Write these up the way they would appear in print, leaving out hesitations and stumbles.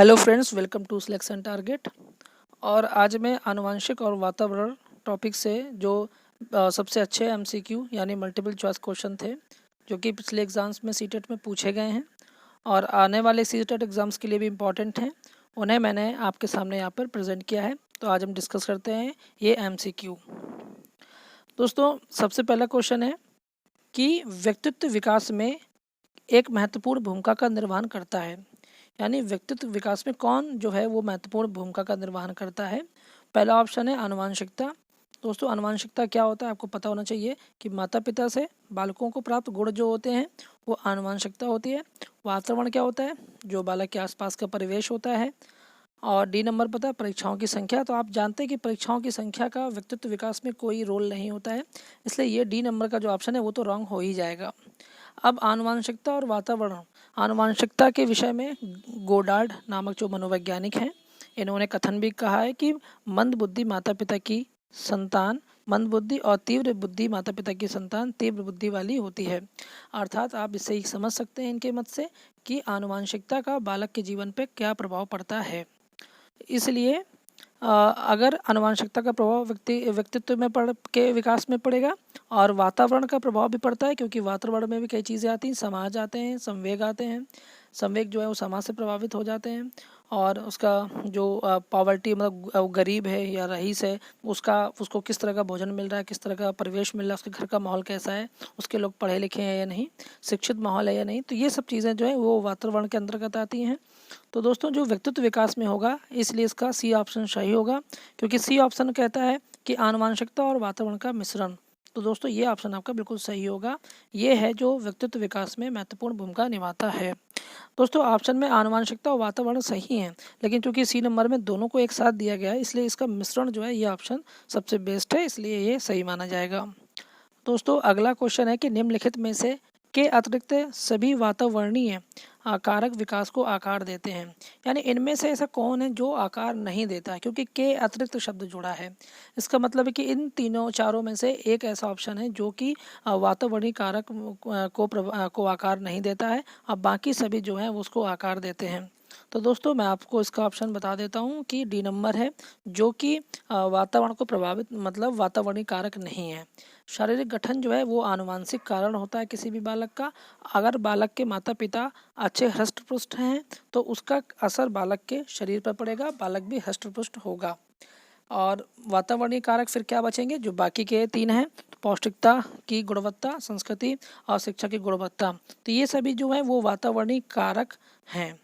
Hello friends, welcome to selection target. और आज मैं आनुवंशिक और वातावरण टॉपिक से जो सबसे अच्छे एमसीक्यू यानी मल्टीपल चॉइस क्वेश्चन थे जो कि पिछले एग्ज़ाम्स में सीटेट में पूछे गए हैं और आने वाले सीटेट एग्ज़ाम्स के लिए भी इम्पॉर्टेंट हैं, उन्हें मैंने आपके सामने यहाँ पर प्रेजेंट किया है। तो आज हम डिस्कस करते हैं ये एमसीक्यू। दोस्तों, सबसे पहला क्वेश्चन है कि व्यक्तित्व विकास में एक महत्वपूर्ण भूमिका का निर्वहन करता है, यानी व्यक्तित्व विकास में कौन जो है वो महत्वपूर्ण भूमिका का निर्वहन करता है। पहला ऑप्शन है आनुवंशिकता। दोस्तों, आनुवंशिकता क्या होता है आपको पता होना चाहिए कि माता पिता से बालकों को प्राप्त गुण जो होते हैं वो आनुवंशिकता होती है। वातावरण क्या होता है, जो बालक के आसपास का परिवेश होता है। और डी नंबर पता है परीक्षाओं की संख्या। तो आप जानते हैं कि परीक्षाओं की संख्या का व्यक्तित्व विकास में कोई रोल नहीं होता है, इसलिए ये डी नंबर का जो ऑप्शन है वो तो रॉन्ग हो ही जाएगा। अब आनुवंशिकता और वातावरण। आनुवंशिकता के विषय में गोडार्ड नामक जो मनोवैज्ञानिक हैं, इन्होंने कथन भी कहा है कि मंद बुद्धि माता पिता की संतान मंद बुद्धि और तीव्र बुद्धि माता पिता की संतान तीव्र बुद्धि वाली होती है। अर्थात आप इससे ही समझ सकते हैं इनके मत से कि आनुवंशिकता का बालक के जीवन पर क्या प्रभाव पड़ता है। इसलिए अगर आनुवंशिकता का प्रभाव व्यक्तित्व में के विकास में पड़ेगा और वातावरण का प्रभाव भी पड़ता है, क्योंकि वातावरण में भी कई चीज़ें आती हैं, समाज आते हैं, संवेग आते हैं। संवेग जो है वो समाज से प्रभावित हो जाते हैं और उसका जो पॉवर्टी मतलब गरीब है या रईस है उसको किस तरह का भोजन मिल रहा है, किस तरह का परिवेश मिल रहा है, उसके घर का माहौल कैसा है, उसके लोग पढ़े लिखे हैं या नहीं, शिक्षित माहौल है या नहीं। तो ये सब चीज़ें जो है वो वातावरण के अंतर्गत आती हैं। तो दोस्तों, जो व्यक्तित्व विकास में होगा, इसलिए इसका सी ऑप्शन सही होगा, क्योंकि सी ऑप्शन कहता है कि आनुवंशिकता और वातावरण का मिश्रण। तो दोस्तों, ये ऑप्शन आपका बिल्कुल सही होगा। ये है जो व्यक्तित्व विकास में महत्वपूर्ण भूमिका निभाता है। दोस्तों, ऑप्शन में आनुवंशिकता और वातावरण सही है, लेकिन चूंकि सी नंबर में दोनों को एक साथ दिया गया है, इसलिए इसका मिश्रण जो है ये ऑप्शन सबसे बेस्ट है, इसलिए ये सही माना जाएगा। दोस्तों, अगला क्वेश्चन है कि निम्नलिखित में से के अतिरिक्त सभी वातावरणीय कारक विकास को आकार देते हैं, यानी इनमें से ऐसा कौन है जो आकार नहीं देता है, क्योंकि के अतिरिक्त शब्द जुड़ा है। इसका मतलब है कि इन तीनों चारों में से एक ऐसा ऑप्शन है जो कि वातावरणीय कारक को आकार नहीं देता है, अब बाकी सभी जो हैं उसको आकार देते हैं। तो दोस्तों, मैं आपको इसका ऑप्शन बता देता हूँ कि डी नंबर है, जो कि वातावरण को प्रभावित मतलब वातावरणीय कारक नहीं है। शारीरिक गठन जो है वो आनुवांशिक कारण होता है किसी भी बालक का। अगर बालक के माता पिता अच्छे हृष्ट पुष्ट हैं तो उसका असर बालक के शरीर पर पड़ेगा, बालक भी हृष्ट पुष्ट होगा। और वातावरणीय कारक फिर क्या बचेंगे, जो बाकी के तीन हैं, तो पौष्टिकता की गुणवत्ता, संस्कृति और शिक्षा की गुणवत्ता। तो ये सभी जो है वो वातावरणीय कारक हैं,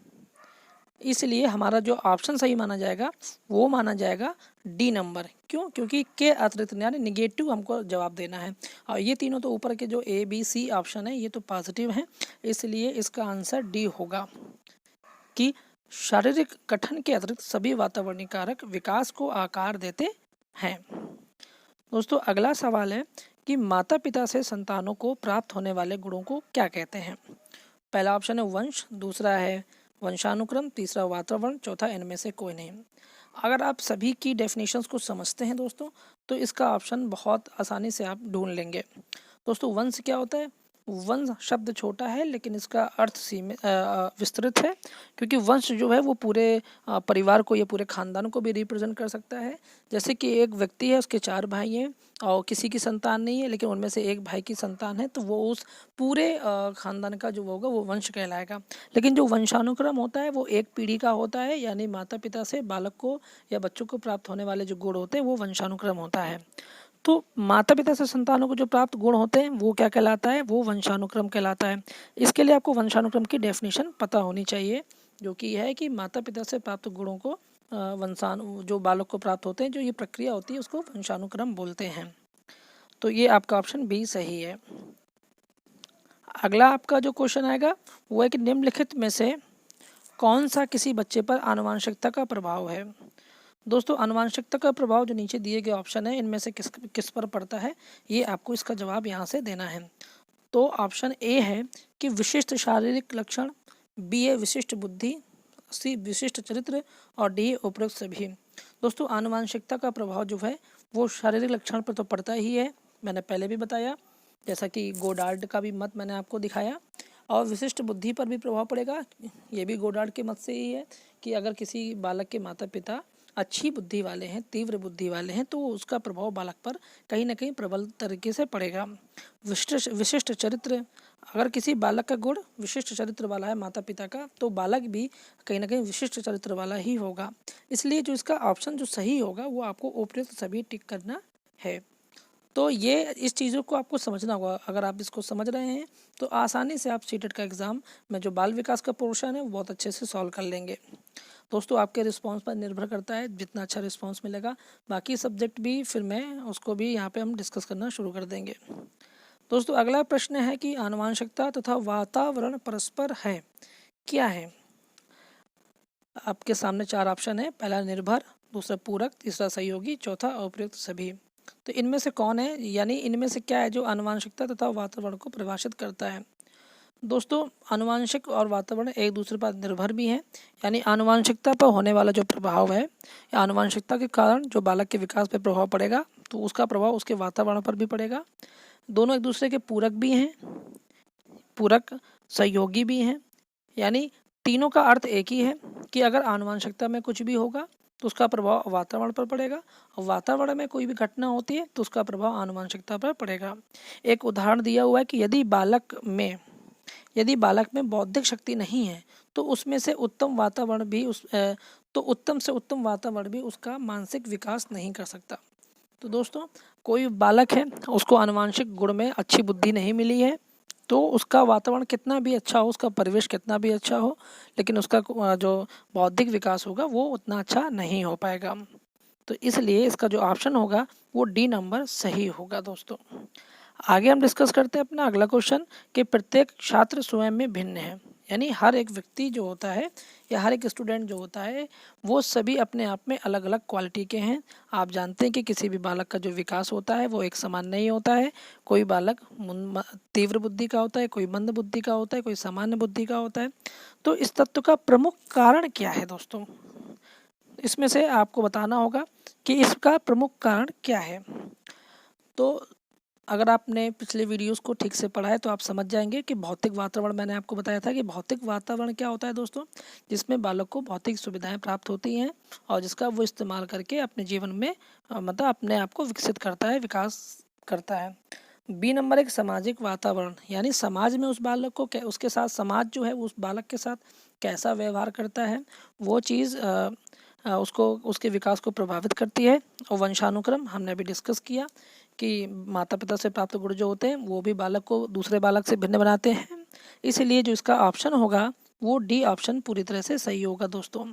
इसलिए हमारा जो ऑप्शन सही माना जाएगा वो माना जाएगा डी नंबर। क्यों? क्योंकि के अतिरिक्त यानी निगेटिव हमको जवाब देना है, और ये तीनों तो ऊपर के जो ए बी सी ऑप्शन है ये तो पॉजिटिव हैं, इसलिए इसका आंसर डी होगा कि शारीरिक गठन के अतिरिक्त सभी वातावरणीय कारक विकास को आकार देते हैं। दोस्तों, अगला सवाल है कि माता पिता से संतानों को प्राप्त होने वाले गुणों को क्या कहते हैं। पहला ऑप्शन है वंश, दूसरा है वंशानुक्रम, तीसरा वातावरण, चौथा इनमें से कोई नहीं। अगर आप सभी की डेफिनेशंस को समझते हैं दोस्तों, तो इसका ऑप्शन बहुत आसानी से आप ढूंढ लेंगे। दोस्तों, वंश क्या होता है? वंश शब्द छोटा है लेकिन इसका अर्थ विस्तृत है, क्योंकि वंश जो है वो पूरे परिवार को या पूरे खानदान को भी रिप्रेजेंट कर सकता है। जैसे कि एक व्यक्ति है, उसके 4 भाई हैं और किसी की संतान नहीं है, लेकिन उनमें से एक भाई की संतान है, तो वो उस पूरे खानदान का जो होगा वो वंश कहलाएगा। लेकिन जो वंशानुक्रम होता है वो एक पीढ़ी का होता है, यानी माता पिता से बालक को या बच्चों को प्राप्त होने वाले जो गुण होते हैं वो वंशानुक्रम होता है। तो माता पिता से संतानों को जो प्राप्त गुण होते हैं वो क्या कहलाता है? वो वंशानुक्रम कहलाता है। इसके लिए आपको वंशानुक्रम की डेफिनेशन पता होनी चाहिए, जो कि है कि माता पिता से प्राप्त गुणों को जो बालक को प्राप्त होते हैं, जो ये प्रक्रिया होती है उसको वंशानुक्रम बोलते हैं। तो ये आपका ऑप्शन बी सही है। अगला आपका जो क्वेश्चन आएगा वो है कि निम्नलिखित में से कौन सा किसी बच्चे पर आनुवंशिकता का प्रभाव है। दोस्तों, आनुवंशिकता का प्रभाव जो नीचे दिए गए ऑप्शन है इनमें से किस पर पड़ता है, ये आपको इसका जवाब यहाँ से देना है। तो ऑप्शन ए है कि विशिष्ट शारीरिक लक्षण, बी है विशिष्ट बुद्धि, सी विशिष्ट चरित्र और डी उपरोक्त सभी। दोस्तों, आनुवंशिकता का प्रभाव जो है वो शारीरिक लक्षण पर तो पड़ता ही है, मैंने पहले भी बताया, जैसा कि गोडार्ड का भी मत मैंने आपको दिखाया। और विशिष्ट बुद्धि पर भी प्रभाव पड़ेगा, ये भी गोडार्ड के मत से ही है कि अगर किसी बालक के माता पिता अच्छी बुद्धि वाले हैं, तीव्र बुद्धि वाले हैं, तो उसका प्रभाव बालक पर कहीं ना कहीं प्रबल तरीके से पड़ेगा। विशिष्ट विशिष्ट चरित्र, अगर किसी बालक का गुण विशिष्ट चरित्र वाला है माता पिता का, तो बालक भी कहीं ना कहीं विशिष्ट चरित्र वाला ही होगा। इसलिए जो इसका ऑप्शन जो सही होगा वो आपको उपयुक्त सभी टिक करना है। तो ये इस चीज़ों को आपको समझना होगा। अगर आप इसको समझ रहे हैं तो आसानी से आप सीटेट का एग्ज़ाम में जो बाल विकास का पोर्शन है वो बहुत अच्छे से सॉल्व कर लेंगे। दोस्तों आपके रिस्पांस पर निर्भर करता है, जितना अच्छा रिस्पांस मिलेगा बाकी सब्जेक्ट भी फिर मैं उसको भी यहाँ पे हम डिस्कस करना शुरू कर देंगे। दोस्तों अगला प्रश्न है कि आनुवंशिकता तथा वातावरण परस्पर है, क्या है? आपके सामने 4 ऑप्शन है। पहला निर्भर, दूसरा पूरक, तीसरा सहयोगी, चौथा अप्रयुक्त सभी। तो इनमें से कौन है, यानी इनमें से क्या है जो आनुवंशिकता तथा वातावरण को परिभाषित करता है? दोस्तों आनुवंशिक और वातावरण एक दूसरे पर निर्भर भी हैं, यानी आनुवंशिकता पर होने वाला जो प्रभाव है या आनुवंशिकता के कारण जो बालक के विकास पर प्रभाव पड़ेगा तो उसका प्रभाव उसके वातावरण पर भी पड़ेगा। दोनों एक दूसरे के पूरक भी हैं, पूरक सहयोगी भी हैं, यानी तीनों का अर्थ एक ही है कि अगर आनुवंशिकता में कुछ भी होगा तो उसका प्रभाव वातावरण पर पड़ेगा, और वातावरण में कोई भी घटना होती है तो उसका प्रभाव आनुवंशिकता पर पड़ेगा। एक उदाहरण दिया हुआ है कि यदि बालक में बौद्धिक शक्ति नहीं है तो उसमें से उत्तम वातावरण भी तो उत्तम से उत्तम वातावरण भी उसका मानसिक विकास नहीं कर सकता। तो दोस्तों कोई बालक है, उसको आनुवंशिक गुण में अच्छी बुद्धि नहीं मिली है, तो उसका वातावरण कितना भी अच्छा हो, उसका परिवेश कितना भी अच्छा हो, लेकिन उसका जो बौद्धिक विकास होगा वो उतना अच्छा नहीं हो पाएगा। तो इसलिए इसका जो ऑप्शन होगा वो डी नंबर सही होगा। दोस्तों आगे हम डिस्कस करते हैं अपना अगला क्वेश्चन कि प्रत्येक छात्र स्वयं में भिन्न है, यानी हर एक व्यक्ति जो होता है या हर एक स्टूडेंट जो होता है वो सभी अपने आप में अलग अलग क्वालिटी के हैं। आप जानते हैं कि किसी भी बालक का जो विकास होता है वो एक समान नहीं होता है। कोई बालक तीव्र बुद्धि का होता है, कोई मंद बुद्धि का होता है, कोई सामान्य बुद्धि का होता है। तो इस तत्व का प्रमुख कारण क्या है दोस्तों? इसमें से आपको बताना होगा कि इसका प्रमुख कारण क्या है। तो अगर आपने पिछले वीडियोस को ठीक से पढ़ा है तो आप समझ जाएंगे कि भौतिक वातावरण, मैंने आपको बताया था कि भौतिक वातावरण क्या होता है दोस्तों, जिसमें बालक को भौतिक सुविधाएं प्राप्त होती हैं और जिसका वो इस्तेमाल करके अपने जीवन में मतलब अपने आप को विकसित करता है, विकास करता है। बी नंबर एक सामाजिक वातावरण, यानी समाज में उस बालक को उसके साथ समाज जो है उस बालक के साथ कैसा व्यवहार करता है वो चीज़ उसको उसके विकास को प्रभावित करती है। और वंशानुक्रम हमने अभी डिस्कस किया कि माता पिता से प्राप्त गुण जो होते हैं वो भी बालक को दूसरे बालक से भिन्न बनाते हैं। इसलिए जो इसका ऑप्शन होगा वो डी ऑप्शन पूरी तरह से सही होगा। दोस्तों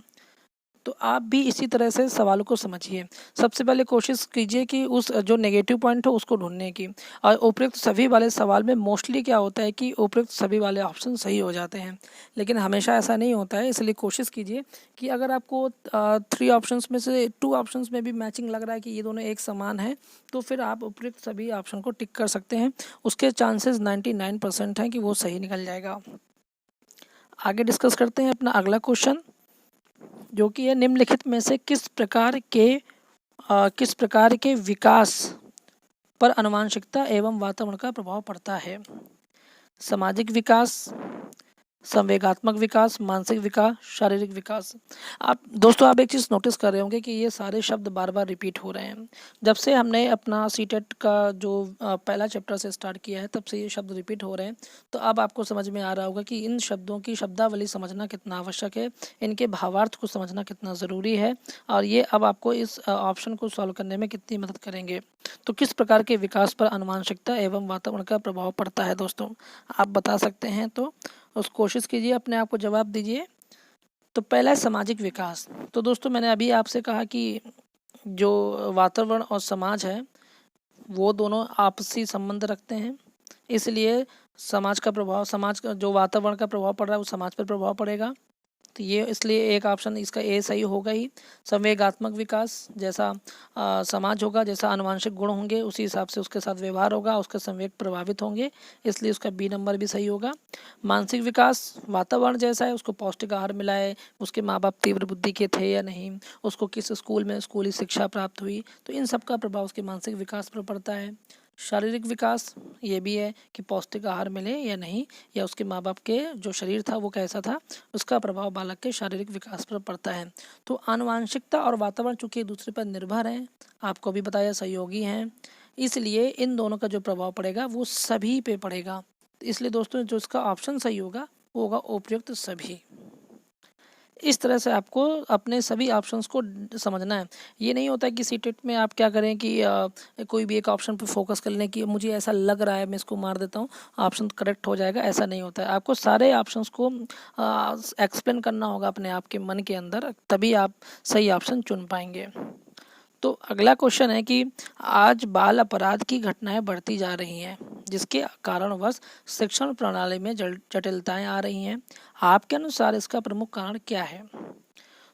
तो आप भी इसी तरह से सवालों को समझिए। सबसे पहले कोशिश कीजिए कि उस जो नेगेटिव पॉइंट हो उसको ढूंढने की, और उपयुक्त सभी वाले सवाल में मोस्टली क्या होता है कि उपयुक्त सभी वाले ऑप्शन सही हो जाते हैं, लेकिन हमेशा ऐसा नहीं होता है। इसलिए कोशिश कीजिए कि अगर आपको 3 ऑप्शंस में से 2 ऑप्शंस में भी मैचिंग लग रहा है कि ये दोनों एक समान है तो फिर आप उपयुक्त सभी ऑप्शन को टिक कर सकते हैं। उसके चांसेस 99% हैं कि वो सही निकल जाएगा। आगे डिस्कस करते हैं अपना अगला क्वेश्चन, जो कि है निम्नलिखित में से किस प्रकार के विकास पर आनुवंशिकता एवं वातावरण का प्रभाव पड़ता है? सामाजिक विकास, संवेगात्मक विकास, मानसिक विकास, शारीरिक विकास। दोस्तों आप एक चीज़ नोटिस कर रहे होंगे कि ये सारे शब्द बार बार रिपीट हो रहे हैं। जब से हमने अपना सीटेट का जो पहला चैप्टर से स्टार्ट किया है तब से ये शब्द रिपीट हो रहे हैं। तो अब आपको समझ में आ रहा होगा कि इन शब्दों की शब्दावली समझना कितना आवश्यक है, इनके भावार्थ को समझना कितना ज़रूरी है, और ये अब आपको इस ऑप्शन को सॉल्व करने में कितनी मदद करेंगे। तो किस प्रकार के विकास पर आनुवंशिकता एवं वातावरण का प्रभाव पड़ता है दोस्तों, आप बता सकते हैं तो उस कोशिश कीजिए, अपने आप को जवाब दीजिए। तो पहला है सामाजिक विकास। तो दोस्तों मैंने अभी आपसे कहा कि जो वातावरण और समाज है वो दोनों आपसी संबंध रखते हैं, इसलिए समाज का जो वातावरण का प्रभाव पड़ रहा है वो समाज पर प्रभाव पड़ेगा। तो ये इसलिए एक ऑप्शन इसका ए सही होगा ही। संवेगात्मक विकास, जैसा समाज होगा, जैसा आनुवंशिक गुण होंगे उसी हिसाब से उसके साथ व्यवहार होगा, उसके संवेग प्रभावित होंगे, इसलिए उसका बी नंबर भी सही होगा। मानसिक विकास, वातावरण जैसा है, उसको पौष्टिक आहार मिला है, उसके माँ बाप तीव्र बुद्धि के थे या नहीं, उसको किस स्कूल में स्कूली शिक्षा प्राप्त हुई, तो इन सब का प्रभाव उसके मानसिक विकास पर पड़ता है। शारीरिक विकास ये भी है कि पौष्टिक आहार मिले या नहीं, या उसके माँ बाप के जो शरीर था वो कैसा था, उसका प्रभाव बालक के शारीरिक विकास पर पड़ता है। तो आनुवांशिकता और वातावरण चूँकि एक दूसरे पर निर्भर हैं, आपको भी बताया सहयोगी हैं, इसलिए इन दोनों का जो प्रभाव पड़ेगा वो सभी पे पड़ेगा। इसलिए दोस्तों जो इसका ऑप्शन सही होगा वो होगा उपयुक्त सभी। इस तरह से आपको अपने सभी ऑप्शंस को समझना है। ये नहीं होता है कि सीटेट में आप क्या करें कि कोई भी एक ऑप्शन पर फोकस कर लें कि मुझे ऐसा लग रहा है मैं इसको मार देता हूँ, ऑप्शन करेक्ट हो जाएगा, ऐसा नहीं होता है। आपको सारे ऑप्शंस को एक्सप्लेन करना होगा अपने आप के मन के अंदर, तभी आप सही ऑप्शन चुन पाएंगे। तो अगला क्वेश्चन है कि आज बाल अपराध की घटनाएं बढ़ती जा रही हैं, जिसके कारणवश शिक्षण प्रणाली में जटिलताएं आ रही हैं। आपके अनुसार इसका प्रमुख कारण क्या है?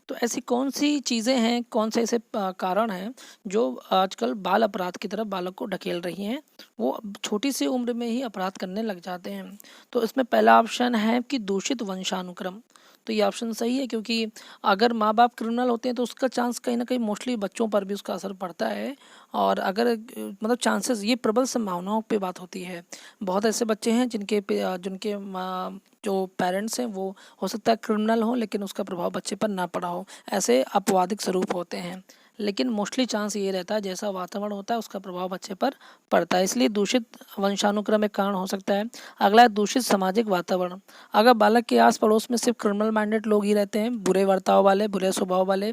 तो ऐसी कौन सी चीज़ें हैं, कौन से ऐसे कारण हैं जो आजकल बाल अपराध की तरफ बालक को ढकेल रही हैं, वो छोटी सी उम्र में ही अपराध करने लग जाते हैं? तो इसमें पहला ऑप्शन है कि दूषित वंशानुक्रम। तो ये ऑप्शन सही है, क्योंकि अगर माँ बाप क्रिमिनल होते हैं तो उसका चांस कहीं ना कहीं मोस्टली बच्चों पर भी उसका असर पड़ता है। और अगर मतलब चांसेस, ये प्रबल संभावनाओं पे बात होती है। बहुत ऐसे बच्चे हैं जिनके जो पेरेंट्स हैं वो हो सकता है क्रिमिनल हो, लेकिन उसका प्रभाव बच्चे पर ना पड़ा हो। ऐसे अपवादिक स्वरूप होते हैं, लेकिन मोस्टली चांस ये रहता है जैसा वातावरण होता है उसका प्रभाव बच्चे पर पड़ता है। इसलिए दूषित वंशानुक्रम एक कारण हो सकता है। अगला है दूषित सामाजिक वातावरण। अगर बालक के आस पड़ोस में सिर्फ क्रिमिनल माइंडेड लोग ही रहते हैं, बुरे बर्ताव वाले, बुरे स्वभाव वाले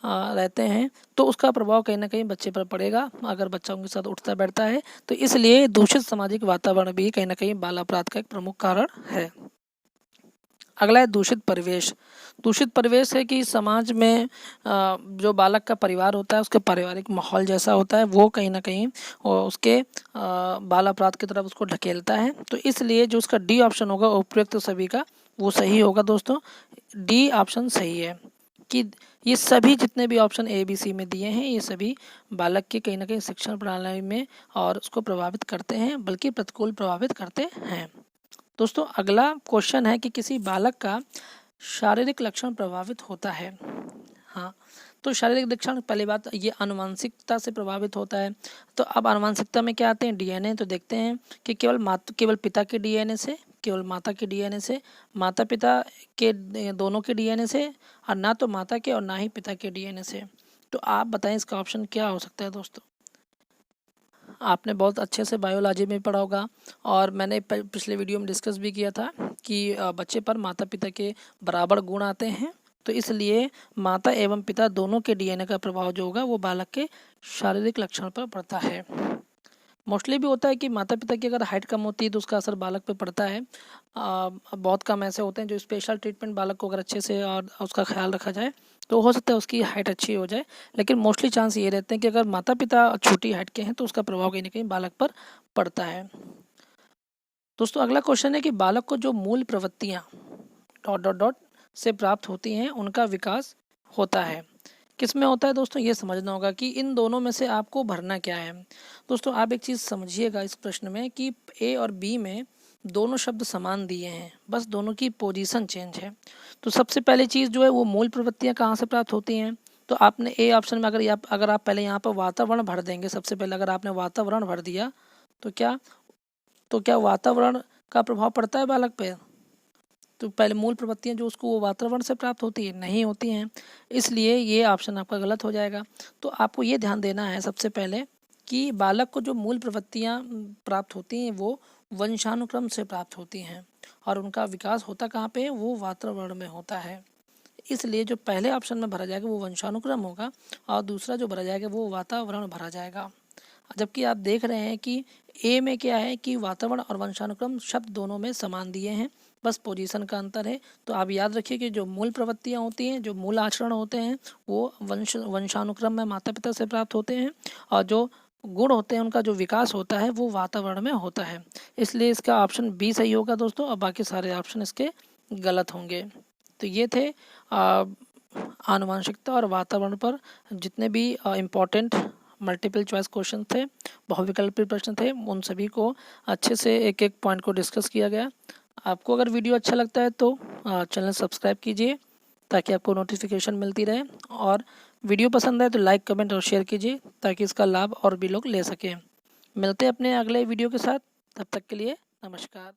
रहते हैं, तो उसका प्रभाव कहीं ना कहीं बच्चे पर पड़ेगा अगर बच्चा उनके साथ उठता बैठता है। तो इसलिए दूषित सामाजिक वातावरण भी कहीं ना कहीं बाल अपराध का एक प्रमुख कारण है। अगला है दूषित परिवेश। दूषित परिवेश है कि समाज में जो बालक का परिवार होता है उसके पारिवारिक माहौल जैसा होता है वो कहीं ना कहीं उसके बाल अपराध की तरफ उसको ढकेलता है। तो इसलिए जो उसका डी ऑप्शन होगा उपयुक्त सभी का, वो सही होगा दोस्तों। डी ऑप्शन सही है कि ये सभी जितने भी ऑप्शन ए बी सी में दिए हैं ये सभी बालक के कहीं ना कहीं शिक्षण प्रणाली में और उसको प्रभावित करते हैं, बल्कि प्रतिकूल प्रभावित करते हैं। दोस्तों अगला क्वेश्चन है कि किसी बालक का शारीरिक लक्षण प्रभावित होता है। हाँ, तो शारीरिक लक्षण, पहली बात ये आनुवंशिकता से प्रभावित होता है। तो अब आनुवंशिकता में क्या आते हैं? डीएनए। तो देखते हैं कि केवल पिता के डीएनए से, केवल माता के डीएनए से, माता पिता के दोनों के डीएनए से, और ना तो माता के और ना ही पिता के डीएनए से। तो आप बताएं इसका ऑप्शन क्या हो सकता है? दोस्तों आपने बहुत अच्छे से बायोलॉजी में पढ़ा होगा, और मैंने पिछले वीडियो में डिस्कस भी किया था कि बच्चे पर माता पिता के बराबर गुण आते हैं। तो इसलिए माता एवं पिता दोनों के डीएनए का प्रभाव जो होगा वो बालक के शारीरिक लक्षण पर पड़ता है। मोस्टली भी होता है कि माता पिता की अगर हाइट कम होती है तो उसका असर बालक पे पड़ता है। बहुत कम ऐसे होते हैं जो स्पेशल ट्रीटमेंट बालक को अगर अच्छे से और उसका ख्याल रखा जाए तो हो सकता है उसकी हाइट अच्छी हो जाए, लेकिन मोस्टली चांस ये रहते हैं कि अगर माता पिता छोटी हाइट के हैं तो उसका प्रभाव कहीं ना कहीं बालक पर पड़ता है। दोस्तों अगला क्वेश्चन है कि बालक को जो मूल प्रवृत्तियाँ डॉट डॉट डॉट से प्राप्त होती हैं उनका विकास होता है। किस में होता है दोस्तों? ये समझना होगा कि इन दोनों में से आपको भरना क्या है। दोस्तों आप एक चीज़ समझिएगा इस प्रश्न में कि ए और बी में दोनों शब्द समान दिए हैं, बस दोनों की पोजीशन चेंज है। तो सबसे पहली चीज़ जो है वो मूल प्रवृत्तियाँ कहाँ से प्राप्त होती हैं? तो आपने ए ऑप्शन में अगर आप पहले यहाँ पर वातावरण भर देंगे, सबसे पहले अगर आपने वातावरण भर दिया तो क्या वातावरण का प्रभाव पड़ता है बालक पे? तो पहले मूल प्रवृत्तियाँ जो उसको वो वातावरण से प्राप्त होती है, नहीं होती हैं, इसलिए ये ऑप्शन आपका गलत हो जाएगा। तो आपको ये ध्यान देना है सबसे पहले कि बालक को जो मूल प्रवृत्तियाँ प्राप्त होती हैं वो वंशानुक्रम से प्राप्त होती हैं, और उनका विकास होता कहाँ पे? वो वातावरण में होता है। इसलिए जो पहले ऑप्शन में भरा जाएगा वो वंशानुक्रम होगा, और दूसरा जो भरा जाएगा वो वातावरण भरा जाएगा। जबकि आप देख रहे हैं कि ए में क्या है कि वातावरण और वंशानुक्रम शब्द दोनों में समान दिए हैं, बस पोजीशन का अंतर है। तो आप याद रखिए कि जो मूल प्रवृत्तियाँ होती हैं, जो मूल आचरण होते हैं वो वंशानुक्रम में माता पिता से प्राप्त होते हैं, और जो गुण होते हैं उनका जो विकास होता है वो वातावरण में होता है। इसलिए इसका ऑप्शन बी सही होगा दोस्तों, और बाकी सारे ऑप्शन इसके गलत होंगे। तो ये थे आनुवंशिकता और वातावरण पर जितने भी इम्पोर्टेंट मल्टीपल चॉइस क्वेश्चन थे, बहुविकल्पी प्रश्न थे, उन सभी को अच्छे से एक एक पॉइंट को डिस्कस किया गया। आपको अगर वीडियो अच्छा लगता है तो चैनल सब्सक्राइब कीजिए ताकि आपको नोटिफिकेशन मिलती रहे, और वीडियो पसंद आए तो लाइक कमेंट और शेयर कीजिए ताकि इसका लाभ और भी लोग ले सकें। मिलते हैं अपने अगले वीडियो के साथ, तब तक के लिए नमस्कार।